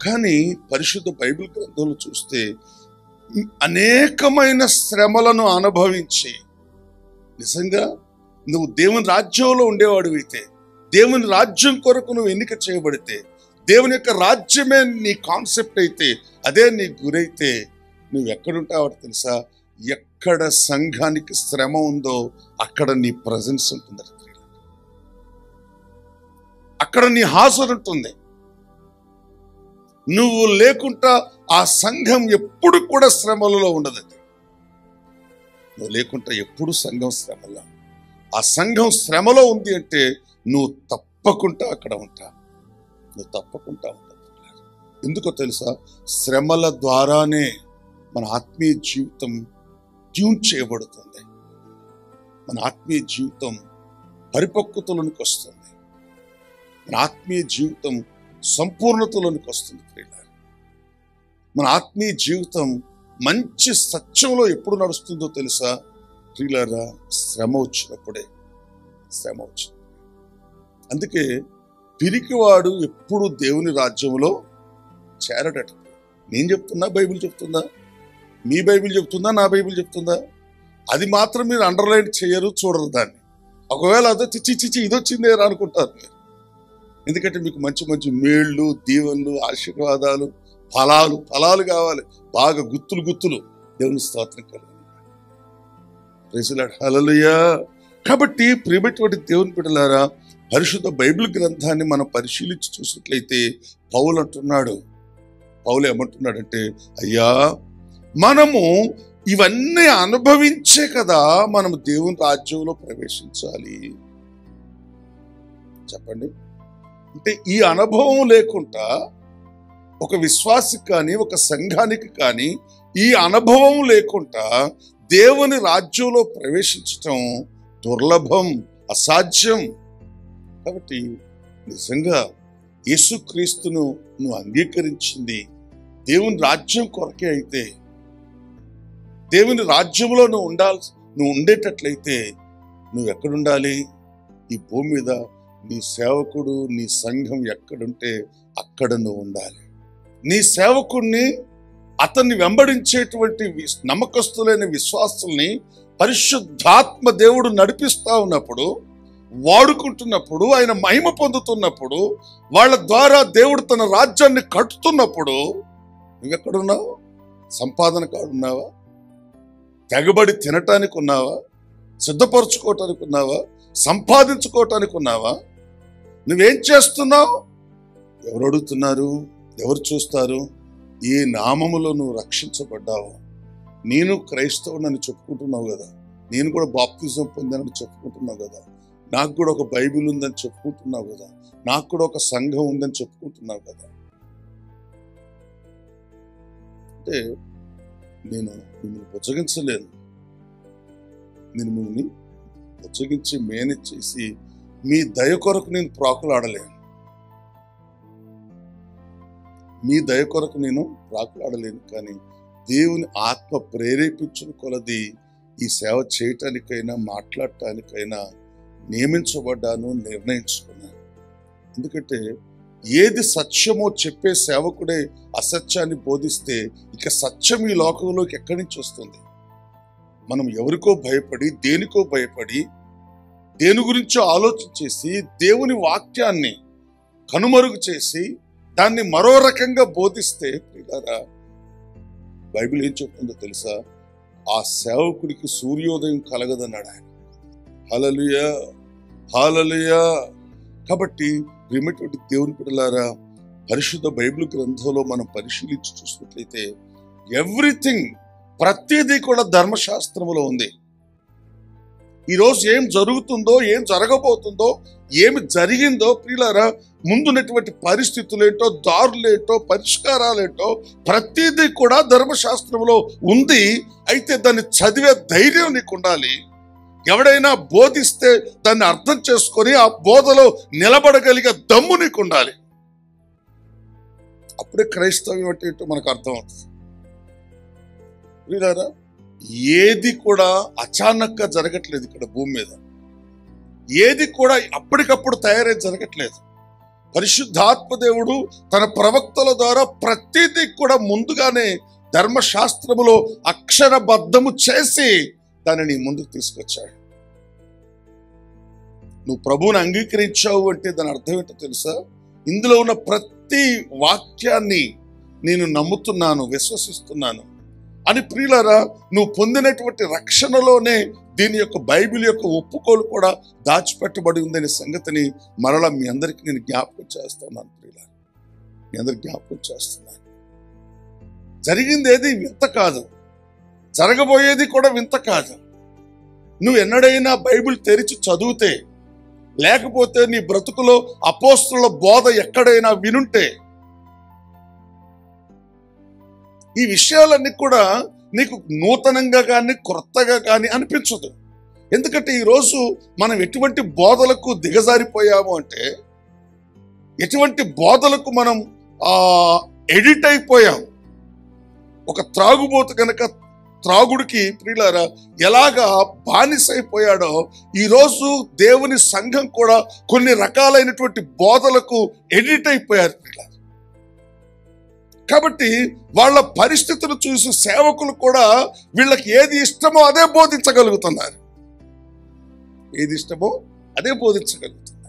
కానీ పరిశుద్ధ బైబిల్ గ్రంథంలో చూస్తే అనేకమైన శ్రమలను అనుభవించి నిజంగా నువ్వు దేవుని రాజ్యంలో ఉండేవాడివైతే, దేవుని రాజ్యం కొరకు నువ్వు ఎన్నిక చేయబడితే, దేవుని యొక్క రాజ్యమే నీ కాన్సెప్ట్ అయితే, అదే నీ గురైతే నువ్వు ఎక్కడుంటావో తెలుసా? ఎక్కడ సంఘానికి శ్రమ ఉందో అక్కడ నీ ప్రజెన్స్ ఉంటుంది, అక్కడ నీ హాజరు ఉంటుంది. నువ్వు లేకుండా ఆ సంఘం ఎప్పుడు కూడా శ్రమలలో ఉండదు. నువ్వు లేకుండా ఎప్పుడు సంఘం శ్రమలో, ఆ సంఘం శ్రమలో ఉంది అంటే నువ్వు తప్పకుండా అక్కడ ఉంటావు, నువ్వు తప్పకుండా ఉంటావు. ఎందుకో తెలుసా? శ్రమల ద్వారానే మన ఆత్మీయ జీవితం ట్యూన్ చేయబడుతుంది, మన ఆత్మీయ జీవితం పరిపక్వతలోనికి వస్తుంది, మన ఆత్మీయ జీవితం సంపూర్ణతలోనికి వస్తుంది. మన ఆత్మీయ జీవితం మంచి సత్యంలో ఎప్పుడు నడుస్తుందో తెలుసా ప్రియులారా? శ్రమ వచ్చినప్పుడే, శ్రమ వచ్చినప్పుడు. అందుకే పిరికివాడు ఎప్పుడు దేవుని రాజ్యంలో చేరడట. నేను చెప్తున్నా, బైబిల్ చెప్తుందా? మీ బైబిల్ చెప్తుందా? నా బైబిల్ చెప్తుందా? అది మాత్రం మీరు అండర్లైన్ చేయరు, చూడరు దాన్ని. ఒకవేళ అదో చిచ్చి ఇది వచ్చిందే అనుకుంటారు మీరు. ఎందుకంటే మీకు మంచి మంచి మేళ్ళు, దీవెనలు, ఆశీర్వాదాలు, ఫలాలు కావాలి, బాగా గుత్తులు. దేవుని స్తోత్రం కలుగును. ప్రైజ్ ది లార్డ్, హల్లెలూయా. కాబట్టి ప్రియమైనటువంటి దేవుని బిడ్డలారా, పరిశుద్ధ బైబిల్ గ్రంథాన్ని మనం పరిశీలించి చూసినట్లయితే పౌలు ఏమంటున్నాడంటే, అయ్యా మనము ఇవన్నీ అనుభవించే కదా మనం దేవుని రాజ్యంలో ప్రవేశించాలి. చెప్పండి. అంటే ఈ అనుభవం లేకుండా ఒక విశ్వాసికి కానీ, ఒక సంఘానికి కానీ ఈ అనుభవం లేకుండా దేవుని రాజ్యంలో ప్రవేశించటం దుర్లభం, అసాధ్యం. కాబట్టి నిజంగా యేసుక్రీస్తును నువ్వు అంగీకరించింది దేవుని రాజ్యం కొరకే అయితే, దేవుని రాజ్యంలో నువ్వు ఉండేటట్లయితే నువ్వు ఎక్కడుండాలి? ఈ భూమి మీద నీ సేవకుడు, నీ సంఘం ఎక్కడుంటే అక్కడ నువ్వు ఉండాలి. నీ సేవకుడిని, అతన్ని వెంబడించేటువంటి నమ్మకస్తులైన విశ్వాసుల్ని పరిశుద్ధాత్మ దేవుడు నడిపిస్తా ఉన్నప్పుడు, వాడుకుంటున్నప్పుడు, ఆయన మహిమ పొందుతున్నప్పుడు, వాళ్ళ ద్వారా దేవుడు తన రాజ్యాన్ని కట్టుతున్నప్పుడు నువ్వెక్కడున్నావు? సంపాదన కాడున్నావా? తెగబడి తినటానికి ఉన్నావా? సిద్ధపరచుకోవటానికి ఉన్నావా? సంపాదించుకోవటానికి ఉన్నావా? నువ్వేం చేస్తున్నావు? ఎవరు అడుగుతున్నారు? ఎవరు చూస్తారు? ఏ నామములో నువ్వు రక్షించబడ్డావు? నేను క్రైస్తవుడని చెప్పుకుంటున్నావు కదా, నేను కూడా బాప్తిజం పొందానని చెప్పుకుంటున్నావు కదా, నాకు కూడా ఒక బైబిల్ ఉందని చెప్పుకుంటున్నావు కదా, నాకు కూడా ఒక సంఘం ఉందని చెప్పుకుంటున్నావు కదా. అంటే నేను మిమ్మల్ని బుజ్జగించలేను, నేను మిమ్మల్ని బుజ్జగించి మేనేజ్ చేసి మీ దయ కొరకు నేను ప్రాకులాడలేను, మీ దయ కొరకు నేను ప్రాకులాడలేను. కానీ దేవుని ఆత్మ ప్రేరేపించిన కొలది ఈ సేవ చేయటానికైనా మాట్లాడటానికైనా నియమించబడ్డాను, నిర్ణయించుకున్నాను. ఎందుకంటే ఏది సత్యమో చెప్పే సేవకుడే అసత్యాన్ని బోధిస్తే ఇక సత్యం ఈ లోకంలోకి ఎక్కడి నుంచి వస్తుంది? మనం ఎవరికో భయపడి, దేనికో భయపడి, దేని గురించో ఆలోచన చేసి దేవుని వాక్యాన్ని కనుమరుగు చేసి దాన్ని మరో రకంగా బోధిస్తే ప్రియులారా, బైబిల్ ఏం చెప్తుందో తెలుసా? ఆ సేవకుడికి సూర్యోదయం కలగదన్నాడు ఆయన. హల్లెలూయా, హల్లెలూయా. కాబట్టి ప్రియమైనటువంటి దేవుని బిడ్డలారా, పరిశుద్ధ బైబిల్ గ్రంథంలో మనం పరిశీలించి చూసినట్లయితే ఎవ్రీథింగ్, ప్రతిదీ కూడా ధర్మశాస్త్రములో ఉంది. ఈరోజు ఏం జరుగుతుందో, ఏం జరగబోతుందో, ఏమి జరిగిందో ప్రియులారా, ముందున్నటువంటి పరిస్థితులేంటో, దారులేంటో, పరిష్కారాలేంటో ప్రతిదీ కూడా ధర్మశాస్త్రంలో ఉంది. అయితే దాన్ని చదివే ధైర్యం నీకు ఉండాలి. ఎవడైనా బోధిస్తే దాన్ని అర్థం చేసుకొని ఆ బోధలో నిలబడగలిగే దమ్ము నీకు ఉండాలి. అప్పుడే క్రైస్తవ్యం అంటే ఏంటో మనకు అర్థం అవుతుంది. ప్రియులారా, ఏది కూడా అచానక్గా జరగట్లేదు ఇక్కడ భూమి మీద. ఏది కూడా అప్పటికప్పుడు తయారై జరగట్లేదు. పరిశుద్ధాత్మ దేవుడు తన ప్రవక్తల ద్వారా ప్రతిదీ కూడా ముందుగానే ధర్మశాస్త్రములో అక్షరబద్ధము చేసి దానిని ముందుకు తీసుకొచ్చాడు. నువ్వు ప్రభువుని అంగీకరించావు అంటే దాని అర్థం ఏంటో తెలుసా? ఇందులో ఉన్న ప్రతి వాక్యాన్ని నేను నమ్ముతున్నాను, విశ్వసిస్తున్నాను అని. ప్రియులారా, నువ్వు పొందినటువంటి రక్షణలోనే దీని యొక్క బైబిల్ యొక్క ఒప్పుకోలు కూడా దాచిపెట్టబడి ఉందనే సంగతిని మరలా మీ అందరికీ నేను జ్ఞాపకం చేస్తున్నాను. ప్రియులారా, మీ అందరికి జ్ఞాపకం చేస్తున్నాను. జరిగింది ఏది వింత కాదు, జరగబోయేది కూడా వింత కాదు. నువ్వు ఎన్నడైనా బైబిల్ తెరిచి చదివితే, లేకపోతే నీ బ్రతుకులో అపోస్తుల బోధ ఎక్కడైనా వినుంటే, ఈ విషయాలన్నీ కూడా నీకు నూతనంగా కానీ క్రొత్తగా కానీ అనిపించదు. ఎందుకంటే ఈరోజు మనం ఎటువంటి బోధలకు దిగజారిపోయాము అంటే, ఎటువంటి బోధలకు మనం ఎడిట్ అయిపోయాం. ఒక త్రాగుబోతు కనుక త్రాగుడికి ప్రియులారా ఎలాగా బానిసైపోయాడో, ఈరోజు దేవుని సంఘం కూడా కొన్ని రకాలైనటువంటి బోధలకు ఎడిట్ అయిపోయారు ప్రియులారా. కాబట్టి వాళ్ళ పరిస్థితులు చూసి సేవకులు కూడా వీళ్ళకి ఏది ఇష్టమో అదే బోధించగలుగుతున్నారు. ఏది ఇష్టమో అదే బోధించగలుగుతున్నారు.